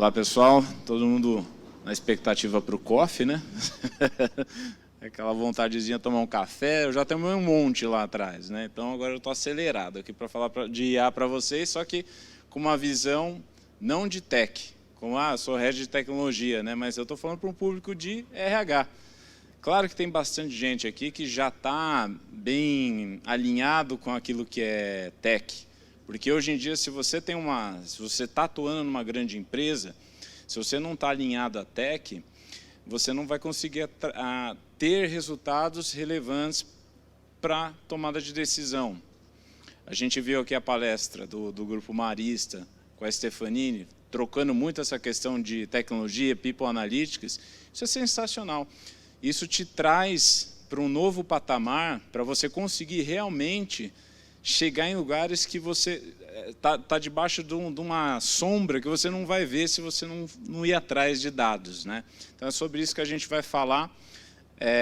Olá, pessoal. Todo mundo na expectativa para o coffee, né? Aquela vontadezinha de tomar um café. Eu já tenho um monte lá atrás, né? Então agora eu estou acelerado aqui para falar de IA para vocês, só que com uma visão não de tech, como eu sou head de tecnologia, né? Mas eu estou falando para um público de RH. Claro que tem bastante gente aqui que já está bem alinhado com aquilo que é tech. Porque hoje em dia, se você está atuando numa grande empresa, se você não está alinhado à tech, você não vai conseguir ter resultados relevantes para tomada de decisão. A gente viu aqui a palestra do Grupo Marista com a Stefanini, trocando muito essa questão de tecnologia, People Analytics. Isso é sensacional. Isso te traz para um novo patamar, para você conseguir realmente chegar em lugares que você está debaixo de uma sombra que você não vai ver se você não ir atrás de dados, né? Então é sobre isso que a gente vai falar,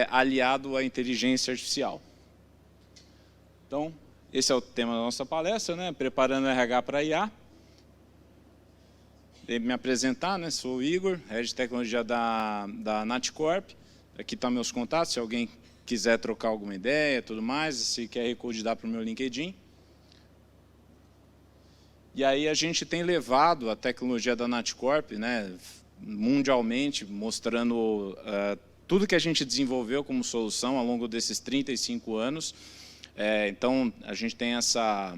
aliado à inteligência artificial. Então, esse é o tema da nossa palestra, né? Preparando o RH para IA. Me apresentar, né? Sou o Igor, head de tecnologia da Natcorp. Aqui estão meus contatos, se alguém quiser trocar alguma ideia, tudo mais, se QR Code dá para o meu LinkedIn. E aí a gente tem levado a tecnologia da Natcorp, né, mundialmente, mostrando tudo que a gente desenvolveu como solução ao longo desses 35 anos. Então, a gente tem essa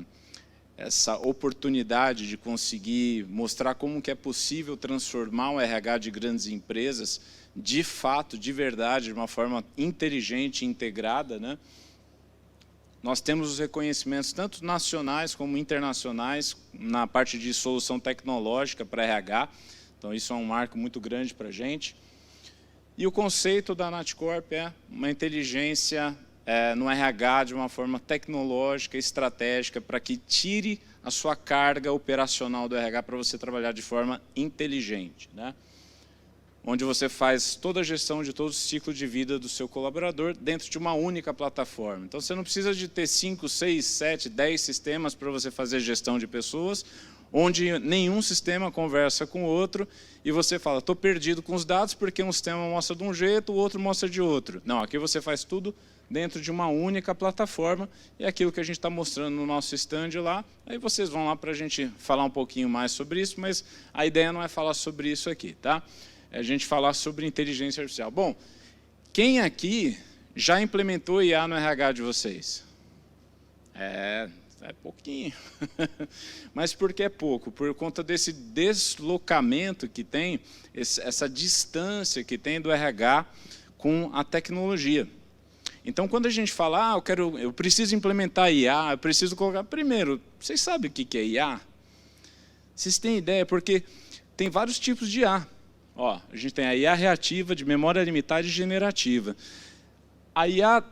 oportunidade de conseguir mostrar como que é possível transformar o RH de grandes empresas de fato, de verdade, de uma forma inteligente e integrada, né? Nós temos os reconhecimentos tanto nacionais como internacionais na parte de solução tecnológica para RH. Então, isso é um marco muito grande para a gente. E o conceito da Natcorp é uma inteligência no RH de uma forma tecnológica, estratégica, para que tire a sua carga operacional do RH para você trabalhar de forma inteligente, né? Onde você faz toda a gestão de todo o ciclo de vida do seu colaborador dentro de uma única plataforma. Então, você não precisa de ter 5, 6, 7, 10 sistemas para você fazer gestão de pessoas, onde nenhum sistema conversa com o outro, e você fala, estou perdido com os dados porque um sistema mostra de um jeito, o outro mostra de outro. Não, aqui você faz tudo dentro de uma única plataforma, e é aquilo que a gente está mostrando no nosso stand lá. Aí vocês vão lá para a gente falar um pouquinho mais sobre isso, mas a ideia não é falar sobre isso aqui, tá? É a gente falar sobre inteligência artificial. Bom, quem aqui já implementou IA no RH de vocês? É pouquinho. Mas por que é pouco? Por conta desse deslocamento que tem, essa distância que tem do RH com a tecnologia. Então, quando a gente fala, eu preciso implementar IA, eu preciso colocar... Primeiro, vocês sabem o que é IA? Vocês têm ideia? Porque tem vários tipos de IA. A gente tem a IA reativa, de memória limitada e generativa. A IA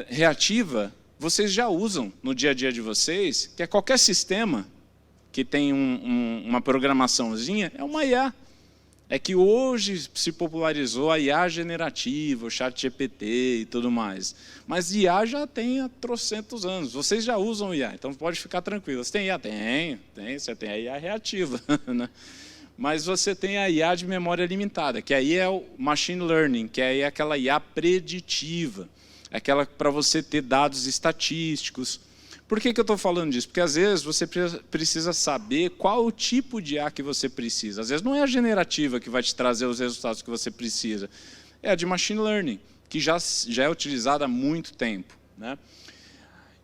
reativa, vocês já usam no dia a dia de vocês, que é qualquer sistema que tem uma programaçãozinha, é uma IA. É que hoje se popularizou a IA generativa, o ChatGPT e tudo mais. Mas IA já tem há trocentos anos. Vocês já usam IA, então pode ficar tranquilo. Você tem IA? Tem. Você tem a IA reativa, né? Mas você tem a IA de memória limitada, que aí é o machine learning, que aí é aquela IA preditiva, aquela para você ter dados estatísticos. Por que eu estou falando disso? Porque às vezes você precisa saber qual o tipo de IA que você precisa. Às vezes não é a generativa que vai te trazer os resultados que você precisa, é a de machine learning, que já é utilizada há muito tempo, né?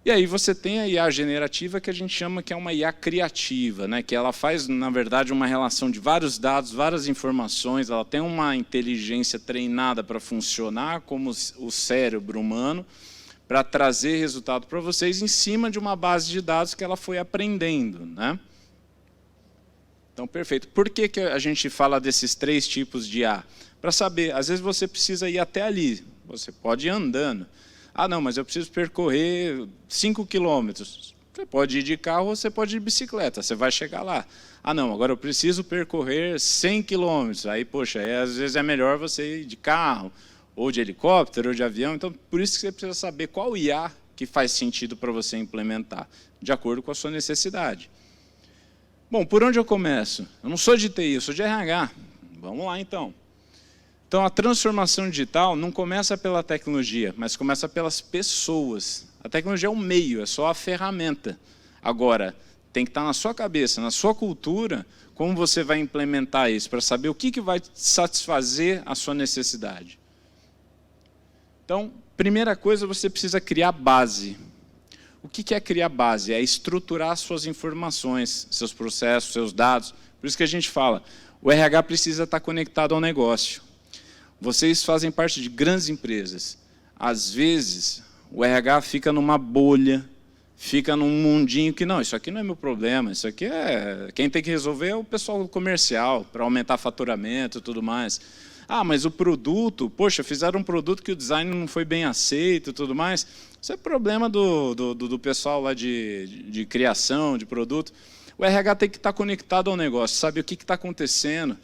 E aí você tem a IA generativa, que a gente chama que é uma IA criativa, né? Que ela faz, na verdade, uma relação de vários dados, várias informações, ela tem uma inteligência treinada para funcionar como o cérebro humano, para trazer resultado para vocês em cima de uma base de dados que ela foi aprendendo, né? Então, perfeito. Por que a gente fala desses 3 tipos de IA? Para saber, às vezes você precisa ir até ali, você pode ir andando. Não, mas eu preciso percorrer 5 quilômetros. Você pode ir de carro ou você pode ir de bicicleta, você vai chegar lá. Não, agora eu preciso percorrer 100 quilômetros. Aí, poxa, às vezes é melhor você ir de carro, ou de helicóptero, ou de avião. Então, por isso que você precisa saber qual IA que faz sentido para você implementar, de acordo com a sua necessidade. Bom, por onde eu começo? Eu não sou de TI, eu sou de RH. Vamos lá, então. Então, a transformação digital não começa pela tecnologia, mas começa pelas pessoas. A tecnologia é um meio, é só a ferramenta. Agora, tem que estar na sua cabeça, na sua cultura, como você vai implementar isso, para saber o que vai satisfazer a sua necessidade. Então, primeira coisa, você precisa criar base. O que é criar base? É estruturar suas informações, seus processos, seus dados. Por isso que a gente fala, o RH precisa estar conectado ao negócio. Vocês fazem parte de grandes empresas. Às vezes, o RH fica numa bolha, fica num mundinho que, não, isso aqui não é meu problema, isso aqui é... Quem tem que resolver é o pessoal comercial, para aumentar faturamento e tudo mais. Ah, mas o produto, poxa, fizeram um produto que o design não foi bem aceito e tudo mais. Isso é problema do pessoal lá de criação, de produto. O RH tem que estar conectado ao negócio, sabe o que está acontecendo,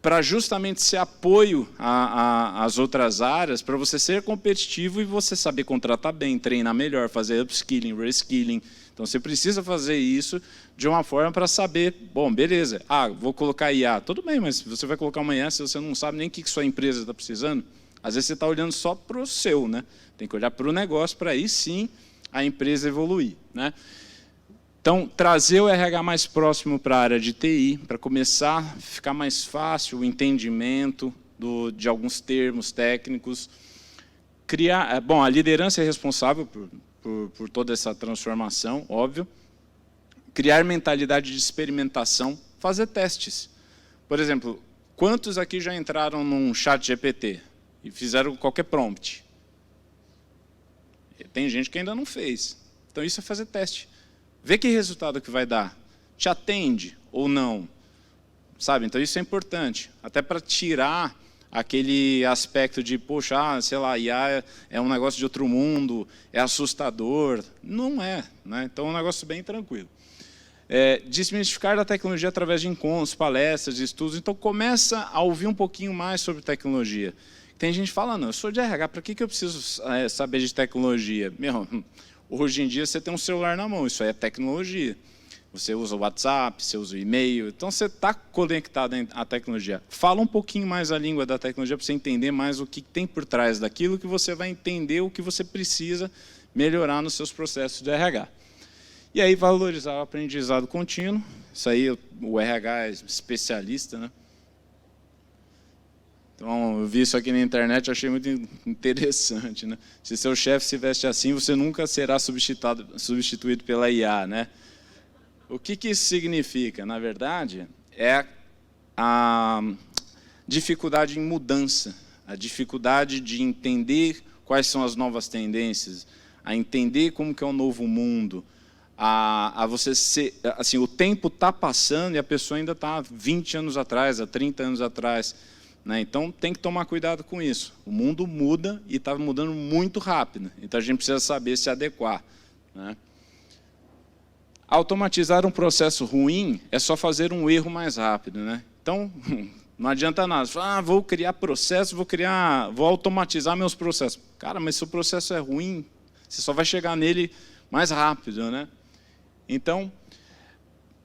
para justamente ser apoio às outras áreas, para você ser competitivo e você saber contratar bem, treinar melhor, fazer upskilling, reskilling. Então, você precisa fazer isso de uma forma para saber, bom, beleza, vou colocar IA. Tudo bem, mas você vai colocar uma IA se você não sabe nem o que sua empresa está precisando. Às vezes você está olhando só para o seu, né? Tem que olhar para o negócio, para aí sim a empresa evoluir, né? Então, trazer o RH mais próximo para a área de TI, para começar a ficar mais fácil o entendimento de alguns termos técnicos. Criar, bom, a liderança é responsável por toda essa transformação, óbvio. Criar mentalidade de experimentação, fazer testes. Por exemplo, quantos aqui já entraram num chat GPT e fizeram qualquer prompt? Tem gente que ainda não fez. Então, isso é fazer teste. Vê que resultado que vai dar. Te atende ou não? Sabe? Então, isso é importante. Até para tirar aquele aspecto de, poxa, sei lá, IA é um negócio de outro mundo, é assustador. Não é, né? Então, é um negócio bem tranquilo. Desmistificar a tecnologia através de encontros, palestras, estudos. Então, começa a ouvir um pouquinho mais sobre tecnologia. Tem gente que fala, não, eu sou de RH, para que eu preciso saber de tecnologia? Meu, hoje em dia você tem um celular na mão, isso aí é tecnologia. Você usa o WhatsApp, você usa o e-mail, então você está conectado à tecnologia. Fala um pouquinho mais a língua da tecnologia para você entender mais o que tem por trás daquilo, que você vai entender o que você precisa melhorar nos seus processos de RH. E aí valorizar o aprendizado contínuo, isso aí o RH é especialista, né? Então, eu vi isso aqui na internet, achei muito interessante, né? Se seu chefe se veste assim, você nunca será substituído pela IA, né? O que isso significa? Na verdade, é a dificuldade em mudança, a dificuldade de entender quais são as novas tendências, a entender como que é o novo mundo, a você ser... Assim, o tempo está passando e a pessoa ainda está há 20 anos atrás, há 30 anos atrás, né? Então, tem que tomar cuidado com isso. O mundo muda e está mudando muito rápido. Então, a gente precisa saber se adequar, né? Automatizar um processo ruim é só fazer um erro mais rápido, né? Então, não adianta nada. Vou criar processo, vou automatizar meus processos. Cara, mas se o processo é ruim, você só vai chegar nele mais rápido, né? Então,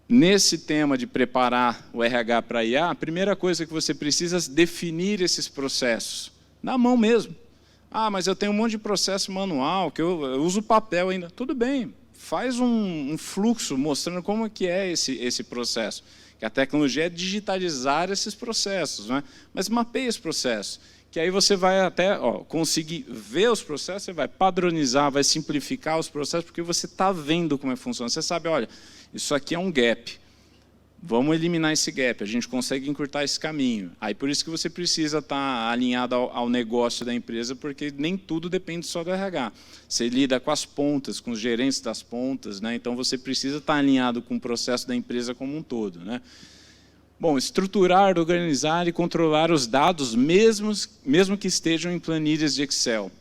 nesse tema de preparar o RH para IA, a primeira coisa que você precisa é definir esses processos, na mão mesmo. Mas eu tenho um monte de processo manual, que eu uso papel ainda. Tudo bem, faz um fluxo mostrando como que é esse processo. Que a tecnologia é digitalizar esses processos, né? Mas mapeia esse processo, que aí você vai até conseguir ver os processos, você vai padronizar, vai simplificar os processos, porque você está vendo como é que funciona. Você sabe, olha, isso aqui é um gap. Vamos eliminar esse gap, a gente consegue encurtar esse caminho. Aí por isso que você precisa estar alinhado ao negócio da empresa, porque nem tudo depende só do RH. Você lida com as pontas, com os gerentes das pontas, né? Então você precisa estar alinhado com o processo da empresa como um todo, né? Bom, estruturar, organizar e controlar os dados, mesmo que estejam em planilhas de Excel.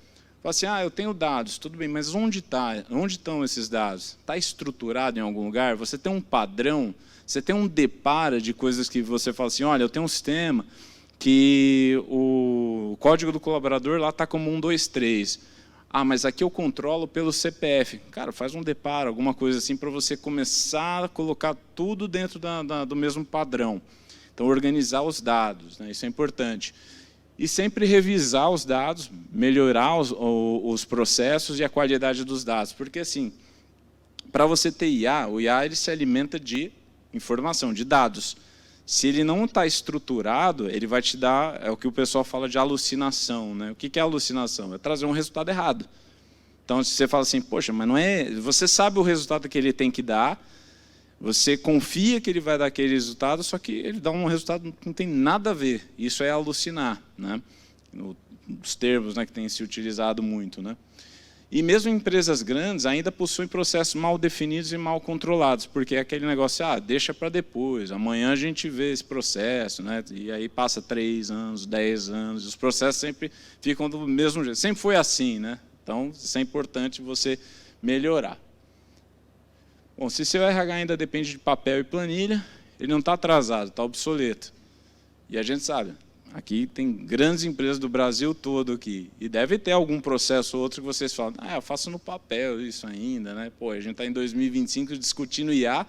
Fala assim, eu tenho dados, tudo bem, mas onde estão esses dados? Está estruturado em algum lugar? Você tem um padrão? Você tem um depara de coisas que você fala assim, olha, eu tenho um sistema que o código do colaborador lá está como 1, 2, 3. Ah, mas aqui eu controlo pelo CPF. Cara, faz um deparo, alguma coisa assim, para você começar a colocar tudo dentro do mesmo padrão. Então, organizar os dados, né? Isso é importante. E sempre revisar os dados, melhorar os processos e a qualidade dos dados. Porque, assim, para você ter IA, o IA ele se alimenta de informação, de dados. Se ele não está estruturado, ele vai te dar, é o que o pessoal fala de alucinação, né? O que é alucinação? É trazer um resultado errado. Então, se você fala assim, poxa, mas não é... Você sabe o resultado que ele tem que dar, você confia que ele vai dar aquele resultado, só que ele dá um resultado que não tem nada a ver. Isso é alucinar, né? Os termos, né, que têm se utilizado muito, né? E mesmo empresas grandes ainda possuem processos mal definidos e mal controlados, porque é aquele negócio, deixa para depois, amanhã a gente vê esse processo, né? E aí passa 3 anos, 10 anos, os processos sempre ficam do mesmo jeito. Sempre foi assim, né? Então, isso é importante você melhorar. Bom, se seu RH ainda depende de papel e planilha, ele não está atrasado, está obsoleto. E a gente sabe, aqui tem grandes empresas do Brasil todo aqui, e deve ter algum processo ou outro que vocês falam, eu faço no papel isso ainda, né? Pô, a gente está em 2025 discutindo IA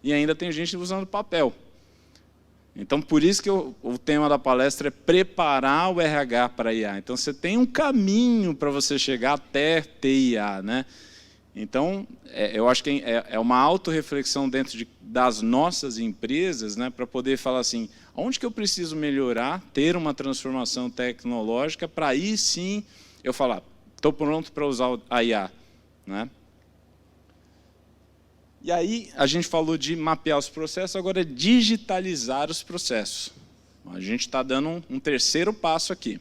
e ainda tem gente usando papel. Então, por isso que o tema da palestra é preparar o RH para IA. Então, você tem um caminho para você chegar até ter IA, né? Então, eu acho que é uma autorreflexão dentro das nossas empresas, né, para poder falar assim, onde que eu preciso melhorar, ter uma transformação tecnológica, para aí sim eu falar, estou pronto para usar a IA. Né? E aí, a gente falou de mapear os processos, agora é digitalizar os processos. A gente está dando um terceiro passo aqui.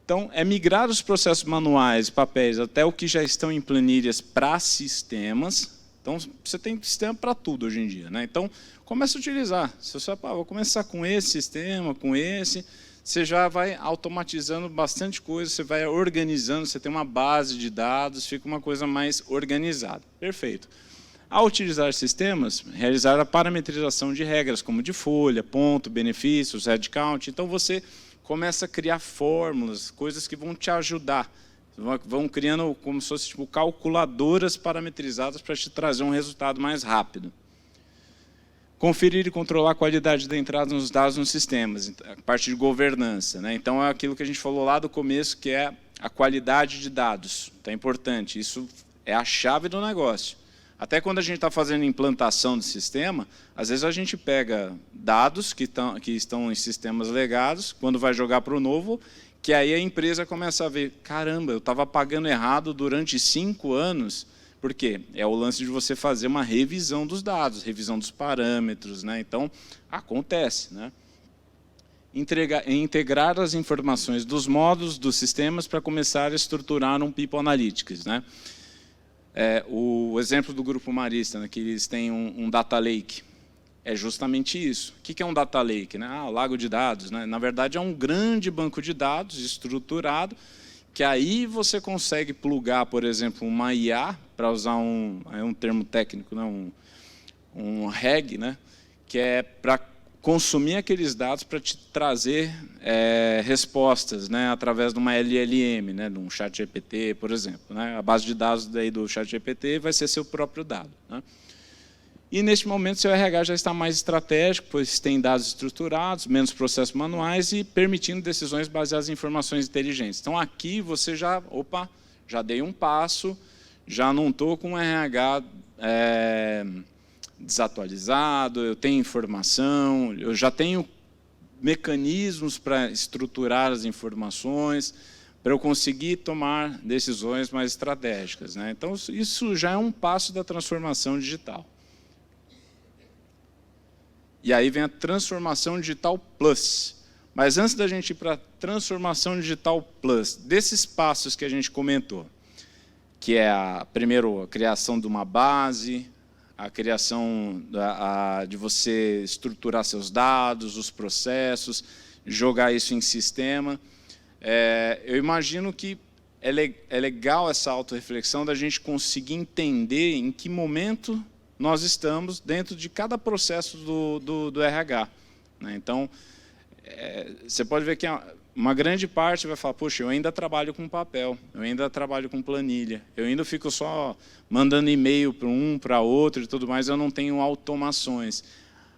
Então, é migrar os processos manuais, papéis, até o que já estão em planilhas para sistemas. Então, você tem sistema para tudo hoje em dia, né? Então, comece a utilizar. Se você fala, vou começar com esse sistema, com esse, você já vai automatizando bastante coisa, você vai organizando, você tem uma base de dados, fica uma coisa mais organizada. Perfeito. Ao utilizar sistemas, realizar a parametrização de regras, como de folha, ponto, benefícios, headcount. Então, você começa a criar fórmulas, coisas que vão te ajudar. Vão criando como se fossem tipo, calculadoras parametrizadas para te trazer um resultado mais rápido. Conferir e controlar a qualidade da entrada nos dados nos sistemas, a parte de governança. Né? Então, é aquilo que a gente falou lá do começo, que é a qualidade de dados. Então, é importante. Isso é a chave do negócio. Até quando a gente está fazendo implantação do sistema, às vezes a gente pega dados que estão em sistemas legados, quando vai jogar para o novo, que aí a empresa começa a ver, caramba, eu estava pagando errado durante 5 anos. Por quê? É o lance de você fazer uma revisão dos dados, revisão dos parâmetros. Né? Então, acontece. Né? Integrar as informações dos módulos dos sistemas para começar a estruturar um People Analytics. Né? O exemplo do Grupo Marista, né, que eles têm um data lake, é justamente isso. O que é um data lake? Né? O lago de dados. Né? Na verdade, é um grande banco de dados estruturado, que aí você consegue plugar, por exemplo, uma IA, para usar um termo técnico, né? um RAG, né? Que é para consumir aqueles dados para te trazer respostas, né, através de uma LLM, né, de um ChatGPT, por exemplo. Né, a base de dados daí do ChatGPT vai ser seu próprio dado. Né. E, neste momento, seu RH já está mais estratégico, pois tem dados estruturados, menos processos manuais e permitindo decisões baseadas em informações inteligentes. Então, aqui você já dei um passo, já não estou com um RH... desatualizado, eu tenho informação, eu já tenho mecanismos para estruturar as informações, para eu conseguir tomar decisões mais estratégicas. Né? Então, isso já é um passo da transformação digital. E aí vem a transformação digital plus. Mas antes da gente ir para a transformação digital plus, desses passos que a gente comentou, que é primeiro a criação de uma base, a criação de você estruturar seus dados, os processos, jogar isso em sistema. Eu imagino que é legal essa autorreflexão da gente conseguir entender em que momento nós estamos dentro de cada processo do RH. Né? Então, você pode ver que uma grande parte vai falar, poxa, eu ainda trabalho com papel, eu ainda trabalho com planilha, eu ainda fico só mandando e-mail para um, para outro e tudo mais, eu não tenho automações.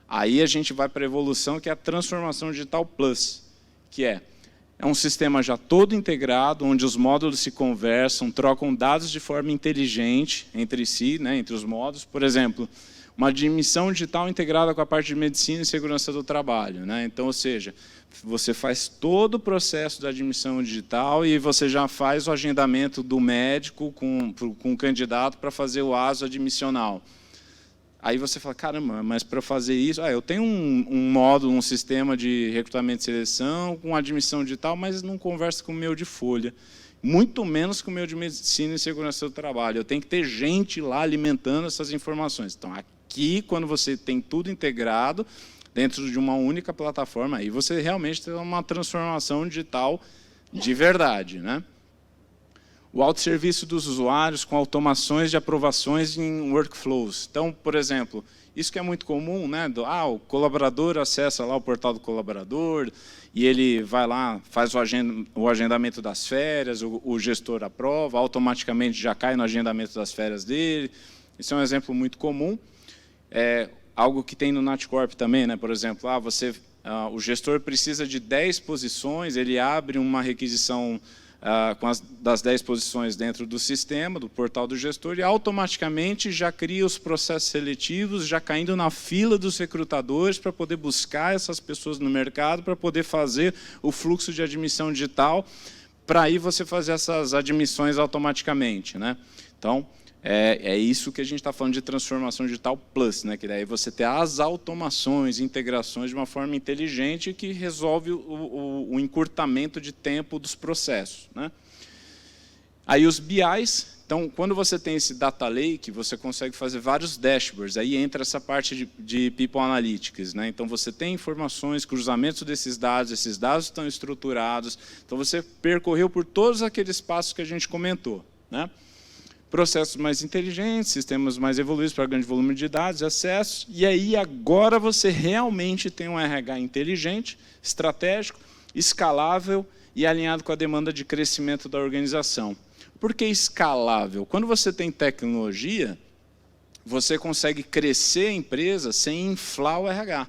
Aí a gente vai para a evolução, que é a transformação digital plus, que é um sistema já todo integrado, onde os módulos se conversam, trocam dados de forma inteligente entre si, né, entre os módulos. Por exemplo, uma admissão digital integrada com a parte de medicina e segurança do trabalho, né? Então, ou seja, você faz todo o processo da admissão digital e você já faz o agendamento do médico com o candidato para fazer o ASO admissional. Aí você fala, caramba, mas para fazer isso, eu tenho um módulo, um sistema de recrutamento e seleção com admissão digital, mas não conversa com o meu de folha, muito menos com o meu de medicina e segurança do trabalho. Eu tenho que ter gente lá alimentando essas informações. Então, aqui, quando você tem tudo integrado dentro de uma única plataforma, aí você realmente tem uma transformação digital de verdade, né? O autosserviço dos usuários com automações de aprovações em workflows. Então, por exemplo, isso que é muito comum, né? O colaborador acessa lá o portal do colaborador e ele vai lá, faz o agendamento das férias, o gestor aprova, automaticamente já cai no agendamento das férias dele. Isso é um exemplo muito comum. Algo que tem no NatCorp também, né? Por exemplo, o gestor precisa de 10 posições, ele abre uma requisição das 10 posições dentro do sistema, do portal do gestor, e automaticamente já cria os processos seletivos, já caindo na fila dos recrutadores para poder buscar essas pessoas no mercado, para poder fazer o fluxo de admissão digital, para aí você fazer essas admissões automaticamente, né? Então, é isso que a gente está falando de transformação digital plus, né? Que daí você tem as automações, integrações de uma forma inteligente que resolve o encurtamento de tempo dos processos, né? Aí os BIs, então, quando você tem esse data lake, você consegue fazer vários dashboards, aí entra essa parte de People Analytics, né? Então, você tem informações, cruzamentos desses dados, esses dados estão estruturados, então você percorreu por todos aqueles passos que a gente comentou, né? Processos mais inteligentes, sistemas mais evoluídos para grande volume de dados, acesso, e aí agora você realmente tem um RH inteligente, estratégico, escalável e alinhado com a demanda de crescimento da organização. Por que escalável? Quando você tem tecnologia, você consegue crescer a empresa sem inflar o RH,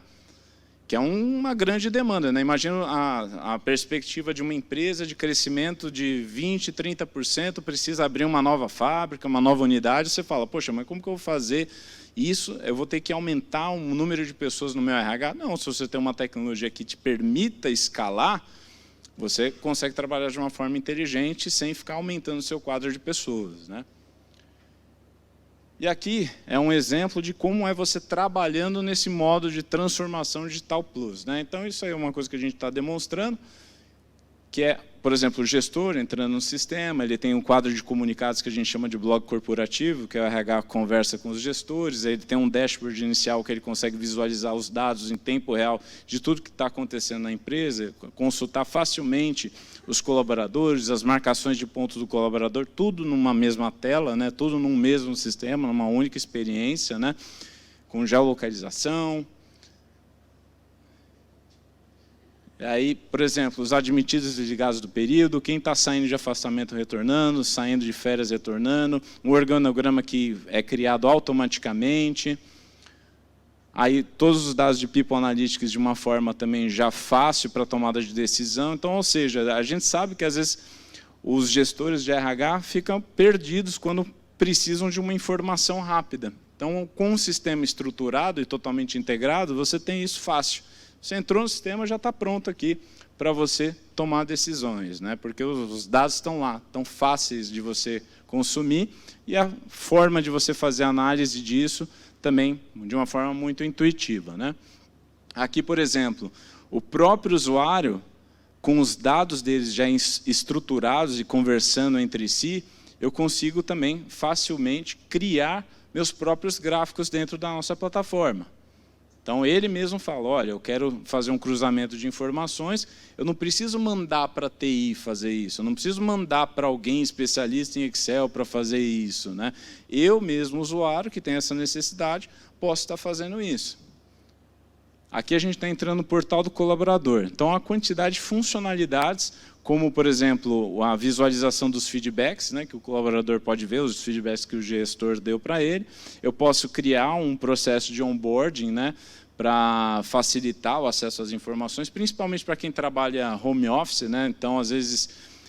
que é uma grande demanda, né? Imagina a perspectiva de uma empresa de crescimento de 20%, 30%, precisa abrir uma nova fábrica, uma nova unidade, você fala, poxa, mas como que eu vou fazer isso? Eu vou ter que aumentar o número de pessoas no meu RH? Não, se você tem uma tecnologia que te permita escalar, você consegue trabalhar de uma forma inteligente sem ficar aumentando o seu quadro de pessoas, né? E aqui é um exemplo de como é você trabalhando nesse modo de transformação digital plus, né? Então, isso aí é uma coisa que a gente está demonstrando, que é, por exemplo, o gestor entrando no sistema, ele tem um quadro de comunicados que a gente chama de blog corporativo, que é o RH conversa com os gestores, ele tem um dashboard inicial que ele consegue visualizar os dados em tempo real de tudo que está acontecendo na empresa, consultar facilmente os colaboradores, as marcações de pontos do colaborador, tudo numa mesma tela, né? Tudo num mesmo sistema, numa única experiência, né? Com geolocalização. Aí, por exemplo, os admitidos e desligados do período, quem está saindo de afastamento retornando, saindo de férias retornando, um organograma que é criado automaticamente. Aí, todos os dados de People Analytics de uma forma também já fácil para tomada de decisão. Então, ou seja, a gente sabe que às vezes os gestores de RH ficam perdidos quando precisam de uma informação rápida. Então, com um sistema estruturado e totalmente integrado, você tem isso fácil. Você entrou no sistema, já está pronto aqui para você tomar decisões, né? Porque os dados estão lá, estão fáceis de você consumir e a forma de você fazer análise disso também de uma forma muito intuitiva, né? Aqui, por exemplo, o próprio usuário, com os dados deles já estruturados e conversando entre si, eu consigo também facilmente criar meus próprios gráficos dentro da nossa plataforma. Então, ele mesmo fala, olha, eu quero fazer um cruzamento de informações, eu não preciso mandar para a TI fazer isso, eu não preciso mandar para alguém especialista em Excel para fazer isso, né? Eu mesmo, usuário, que tem essa necessidade, posso estar fazendo isso. Aqui a gente está entrando no portal do colaborador. Então, a quantidade de funcionalidades, como, por exemplo, a visualização dos feedbacks, né, que o colaborador pode ver, os feedbacks que o gestor deu para ele. Eu posso criar um processo de onboarding, né, para facilitar o acesso às informações, principalmente para quem trabalha home office, né, então, às vezes,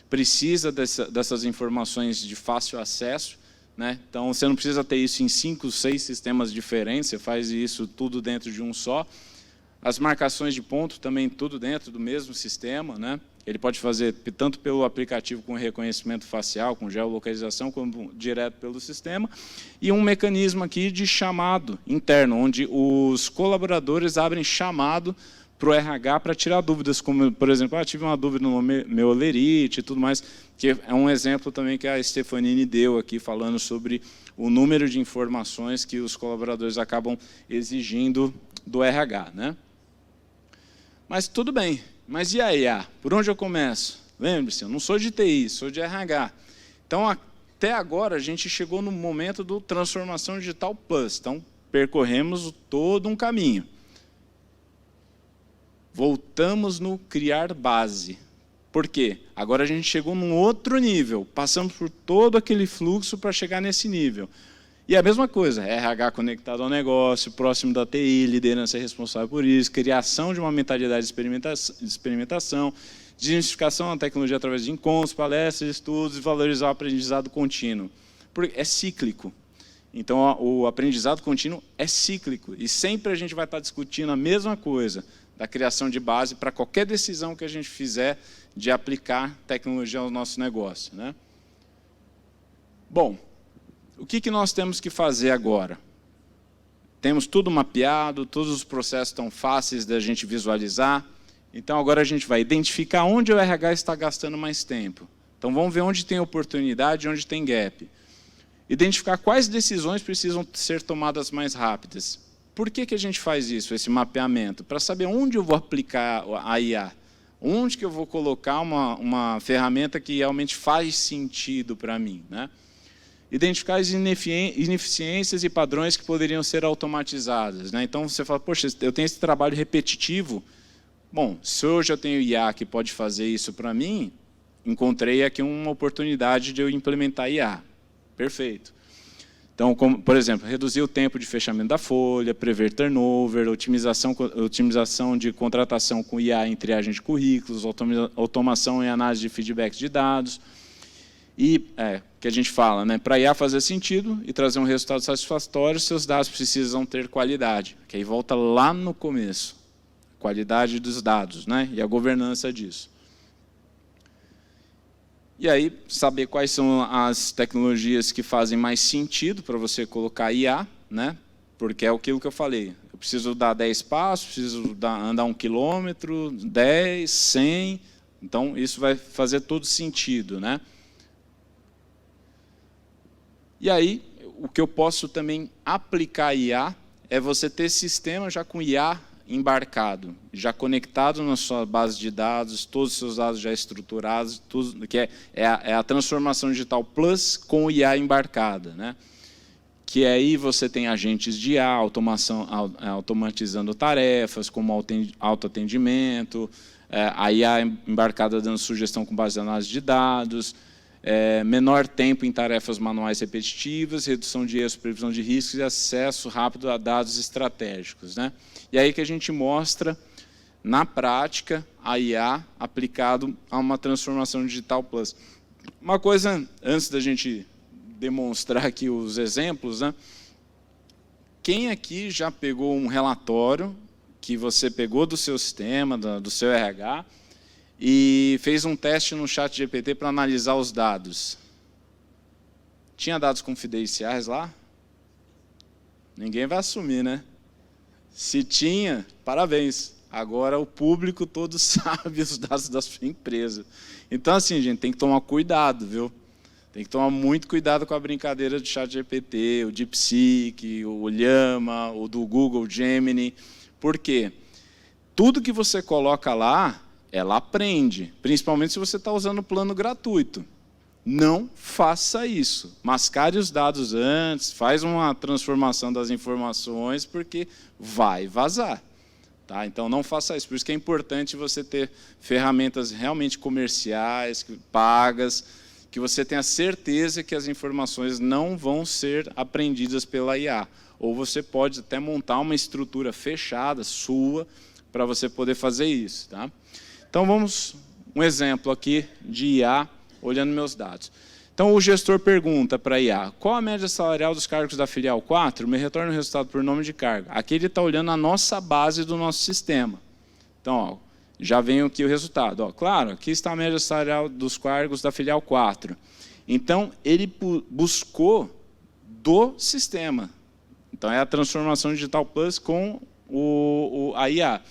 precisa dessas informações de fácil acesso. Né? Então, você não precisa ter isso em 5, 6 sistemas diferentes, você faz isso tudo dentro de um só. As marcações de ponto também tudo dentro do mesmo sistema, né? Ele pode fazer tanto pelo aplicativo com reconhecimento facial, com geolocalização, como direto pelo sistema. E um mecanismo aqui de chamado interno, onde os colaboradores abrem chamado para o RH para tirar dúvidas, como, por exemplo, tive uma dúvida no meu olerite e tudo mais, que é um exemplo também que a Stefanini deu aqui, falando sobre o número de informações que os colaboradores acabam exigindo do RH, né? Mas tudo bem, mas e a IA? Por onde eu começo? Lembre-se, eu não sou de TI, sou de RH. Então, até agora, a gente chegou no momento do Transformação Digital Plus. Então, percorremos todo um caminho. Voltamos no criar base. Por quê? Agora a gente chegou num outro nível, passamos por todo aquele fluxo para chegar nesse nível. E a mesma coisa, RH conectado ao negócio, próximo da TI, liderança responsável por isso, criação de uma mentalidade de experimentação, desmistificação da tecnologia através de encontros, palestras, estudos e valorizar o aprendizado contínuo. Porque é cíclico. Então, o aprendizado contínuo é cíclico. E sempre a gente vai estar discutindo a mesma coisa, da criação de base para qualquer decisão que a gente fizer de aplicar tecnologia ao nosso negócio, né? Bom, o que nós temos que fazer agora? Temos tudo mapeado, todos os processos estão fáceis da gente visualizar. Então, agora a gente vai identificar onde o RH está gastando mais tempo. Então, vamos ver onde tem oportunidade e onde tem gap. Identificar quais decisões precisam ser tomadas mais rápidas. Por que a gente faz isso, esse mapeamento? Para saber onde eu vou aplicar a IA. Onde que eu vou colocar uma ferramenta que realmente faz sentido para mim, né? Identificar as ineficiências e padrões que poderiam ser automatizadas, né? Então, você fala, poxa, eu tenho esse trabalho repetitivo. Bom, se hoje eu tenho IA que pode fazer isso para mim, encontrei aqui uma oportunidade de eu implementar IA. Perfeito. Então, como, por exemplo, reduzir o tempo de fechamento da folha, prever turnover, otimização de contratação com IA em triagem de currículos, automação em análise de feedbacks de dados. E, que a gente fala, né, para a IA fazer sentido e trazer um resultado satisfatório, seus dados precisam ter qualidade. Que aí volta lá no começo, qualidade dos dados, né, e a governança disso. E aí, saber quais são as tecnologias que fazem mais sentido para você colocar IA, né? Porque é aquilo que eu falei. Eu preciso dar 10 passos, preciso andar 1 quilômetro, 10, 100. Então, isso vai fazer todo sentido, né? E aí, o que eu posso também aplicar IA é você ter sistema já com IA embarcado, já conectado na sua base de dados, todos os seus dados já estruturados, tudo, que é a transformação digital plus com IA embarcada, né? Que aí você tem agentes de IA, automatizando tarefas, como autoatendimento, a IA embarcada dando sugestão com base em análise de dados, menor tempo em tarefas manuais repetitivas, redução de erros, previsão de riscos e acesso rápido a dados estratégicos, né? E aí que a gente mostra, na prática, a IA aplicado a uma transformação digital plus. Uma coisa, antes da gente demonstrar aqui os exemplos, né? Quem aqui já pegou um relatório que você pegou do seu sistema, do seu RH, e fez um teste no ChatGPT para analisar os dados? Tinha dados confidenciais lá? Ninguém vai assumir, né? Se tinha, parabéns. Agora o público todo sabe os dados da sua empresa. Então, assim, gente, tem que tomar cuidado, viu? Tem que tomar muito cuidado com a brincadeira do ChatGPT, o DeepSeek, o Llama, o do Google Gemini. Por quê? Tudo que você coloca lá, ela aprende, principalmente se você está usando o plano gratuito. Não faça isso. Mascare os dados antes, faz uma transformação das informações, porque vai vazar. Tá? Então, não faça isso. Por isso que é importante você ter ferramentas realmente comerciais, pagas, que você tenha certeza que as informações não vão ser aprendidas pela IA. Ou você pode até montar uma estrutura fechada, sua, para você poder fazer isso. Tá? Então, vamos um exemplo aqui de IA, olhando meus dados. Então, o gestor pergunta para a IA, qual a média salarial dos cargos da filial 4? Me retorna o resultado por nome de cargo. Aqui ele está olhando a nossa base do nosso sistema. Então, ó, já vem aqui o resultado. Ó, claro, aqui está a média salarial dos cargos da filial 4. Então, ele buscou do sistema. Então, é a transformação digital plus com a IA.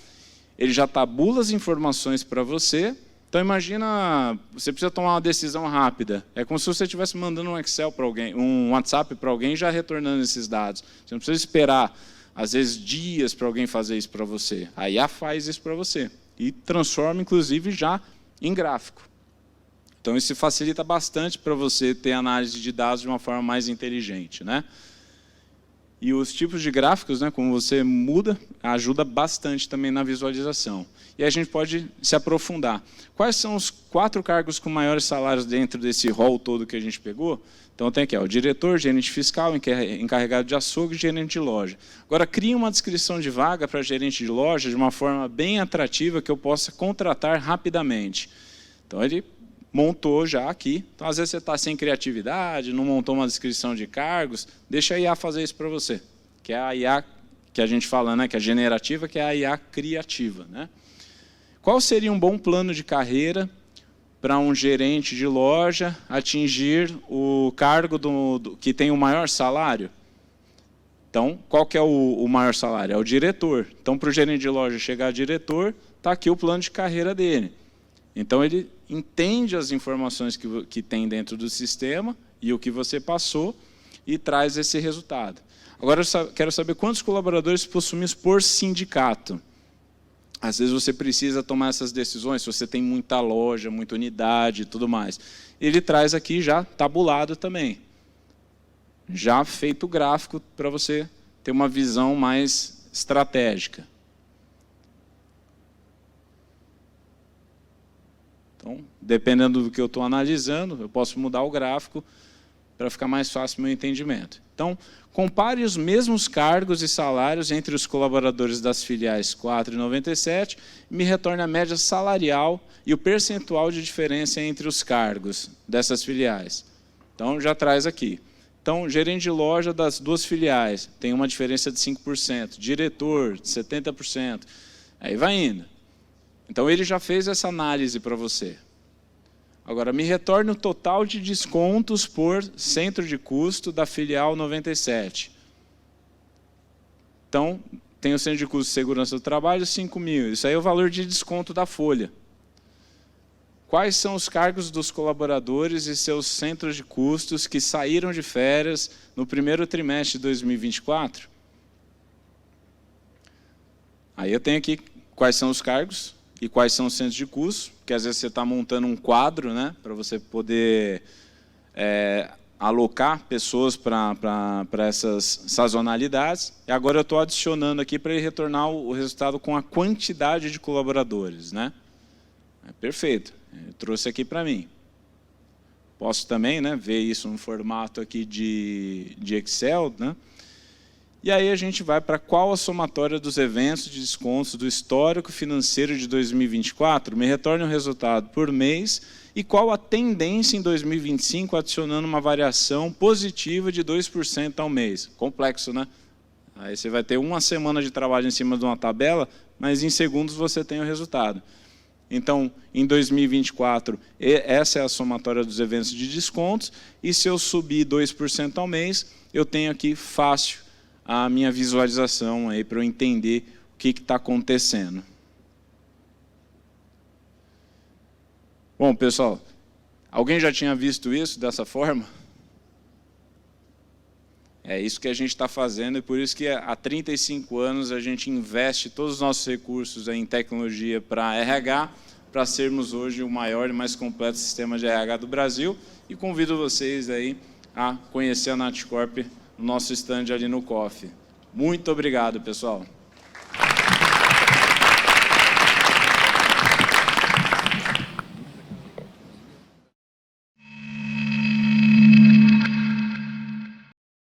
Ele já tabula as informações para você. Então, imagina, você precisa tomar uma decisão rápida. É como se você estivesse mandando um Excel para alguém, um WhatsApp para alguém, já retornando esses dados. Você não precisa esperar, às vezes, dias para alguém fazer isso para você. A IA faz isso para você. E transforma, inclusive, já em gráfico. Então, isso facilita bastante para você ter análise de dados de uma forma mais inteligente, né? E os tipos de gráficos, né, como você muda, ajuda bastante também na visualização. E a gente pode se aprofundar. Quais são os 4 cargos com maiores salários dentro desse rol todo que a gente pegou? Então tem aqui, ó, o diretor, gerente fiscal, encarregado de açougue e gerente de loja. Agora, crie uma descrição de vaga para gerente de loja de uma forma bem atrativa que eu possa contratar rapidamente. Então ele montou já aqui. Então, às vezes, você está sem criatividade, não montou uma descrição de cargos, deixa a IA fazer isso para você, que é a IA que a gente fala, né, que é generativa, que é a IA criativa. Né? Qual seria um bom plano de carreira para um gerente de loja atingir o cargo que tem o maior salário? Então, qual que é o maior salário? É o diretor. Então, para o gerente de loja chegar a diretor, está aqui o plano de carreira dele. Então, ele entende as informações que tem dentro do sistema e o que você passou e traz esse resultado. Agora, eu quero saber quantos colaboradores possuímos por sindicato. Às vezes, você precisa tomar essas decisões, se você tem muita loja, muita unidade e tudo mais. Ele traz aqui já tabulado também. Já feito o gráfico para você ter uma visão mais estratégica. Então, dependendo do que eu estou analisando, eu posso mudar o gráfico para ficar mais fácil o meu entendimento. Então, compare os mesmos cargos e salários entre os colaboradores das filiais 4 e 97 e me retorne a média salarial e o percentual de diferença entre os cargos dessas filiais. Então, já traz aqui. Então, gerente de loja das 2 filiais tem uma diferença de 5%, diretor de 70%, aí vai indo. Então, ele já fez essa análise para você. Agora, me retorne o total de descontos por centro de custo da filial 97. Então, tem o centro de custo de segurança do trabalho, 5 mil. Isso aí é o valor de desconto da folha. Quais são os cargos dos colaboradores e seus centros de custos que saíram de férias no primeiro trimestre de 2024? Aí eu tenho aqui quais são os cargos e quais são os centros de custos, porque às vezes você está montando um quadro, né, para você poder alocar pessoas para essas sazonalidades. E agora eu estou adicionando aqui para ele retornar o resultado com a quantidade de colaboradores. Né? Perfeito, eu trouxe aqui para mim. Posso também, né, ver isso no formato aqui de Excel, né? E aí a gente vai para qual a somatória dos eventos de descontos do histórico financeiro de 2024, me retorne um resultado por mês, e qual a tendência em 2025, adicionando uma variação positiva de 2% ao mês. Complexo, né? Aí você vai ter uma semana de trabalho em cima de uma tabela, mas em segundos você tem o resultado. Então, em 2024, essa é a somatória dos eventos de descontos, e se eu subir 2% ao mês, eu tenho aqui fácil a minha visualização aí para eu entender o que está acontecendo. Bom, pessoal, alguém já tinha visto isso dessa forma? É isso que a gente está fazendo e por isso que há 35 anos a gente investe todos os nossos recursos em tecnologia para RH, para sermos hoje o maior e mais completo sistema de RH do Brasil, e convido vocês aí a conhecer a Natcorp no nosso stand ali no COF. Muito obrigado, pessoal.